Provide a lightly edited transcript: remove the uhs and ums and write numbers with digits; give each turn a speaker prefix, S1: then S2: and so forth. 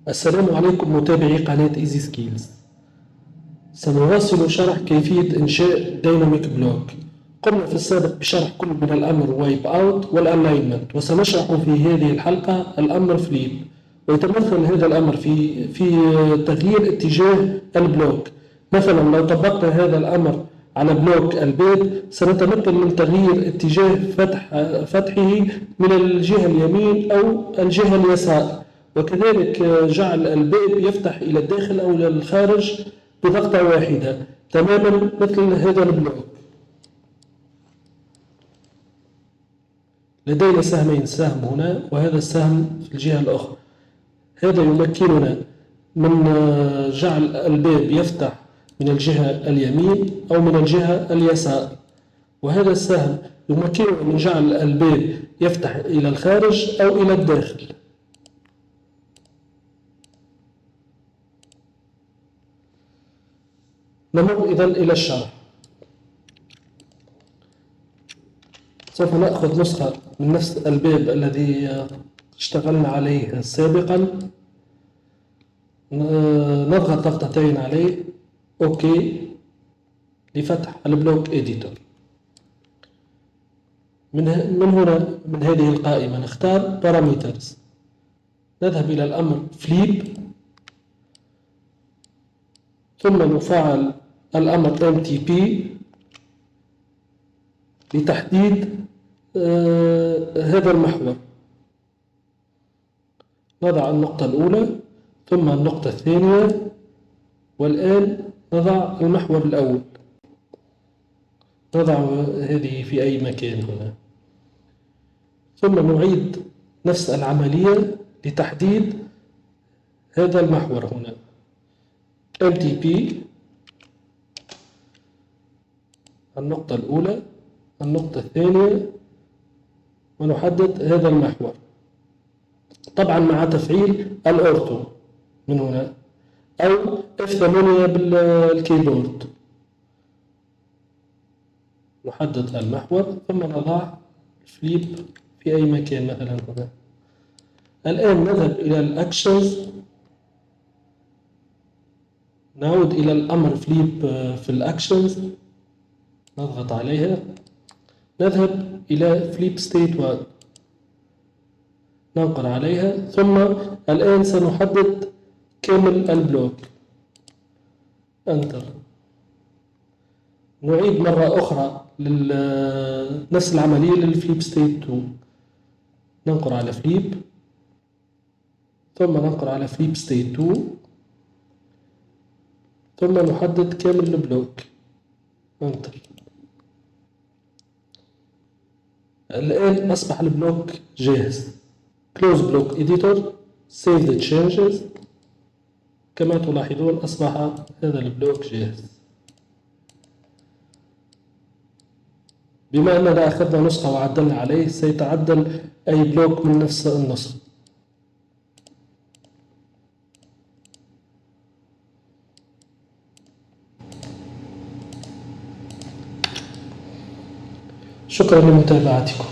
S1: السلام عليكم متابعي قناة ايزي سكيلز. سنواصل شرح كيفية إنشاء دايناميك بلوك. قمنا في السابق بشرح كل من الأمر وايب اوت والالاينمنت، وسنشرح في هذه الحلقة الأمر فليب، ويتمثل هذا الأمر في تغيير اتجاه البلوك. مثلا لو طبقنا هذا الأمر على بلوك الباب سنتمكن من تغيير اتجاه فتحه من الجهة اليمين أو الجهة اليسار، وكذلك جعل الباب يفتح إلى الداخل أو إلى الخارج بضغطة واحدة تماما مثل هذا البلوك. لدينا سهمين، سهم هنا وهذا السهم في الجهة الأخرى. هذا يمكننا من جعل الباب يفتح من الجهة اليمين أو من الجهة اليسار، وهذا السهم يمكننا من جعل الباب يفتح إلى الخارج أو إلى الداخل. نمر إذن إلى الشرح. سوف نأخذ نسخة من نفس الباب الذي اشتغلنا عليه سابقا، نضغط ضغطتين عليه اوكي لفتح البلوك اديتور. من هنا من هذه القائمة نختار بارامترز، نذهب إلى الأمر فليب، ثم نفعل الأمر MTP لتحديد هذا المحور. نضع النقطة الأولى ثم النقطة الثانية، والآن نضع المحور الأول، نضع هذه في أي مكان هنا، ثم نعيد نفس العملية لتحديد هذا المحور هنا. MTP النقطة الأولى النقطة الثانية ونحدد هذا المحور، طبعا مع تفعيل الأورتو من هنا أو F8 بالكيبورد. نحدد المحور ثم نضع فليب في أي مكان مثلا هنا. الآن نذهب إلى الأكشنز، نعود إلى الأمر فليب في الأكشنز، نضغط عليها، نذهب إلى فليب ستيت 1، ننقر عليها، ثم الآن سنحدد كامل البلوك، انتر. نعيد مرة أخرى نفس العملية للفليب ستيت 2، ننقر على فليب ثم ننقر على فليب ستيت 2، ثم نحدد كامل البلوك، انتر. الآن أصبح البلوك جاهز. Close Block Editor، Save the Changes. كما تلاحظون أصبح هذا البلوك جاهز. بما أننا أخذنا نسخة وعدلنا عليه سيتعدل أي بلوك من نفس النسخة. شكرا لمتابعتكم.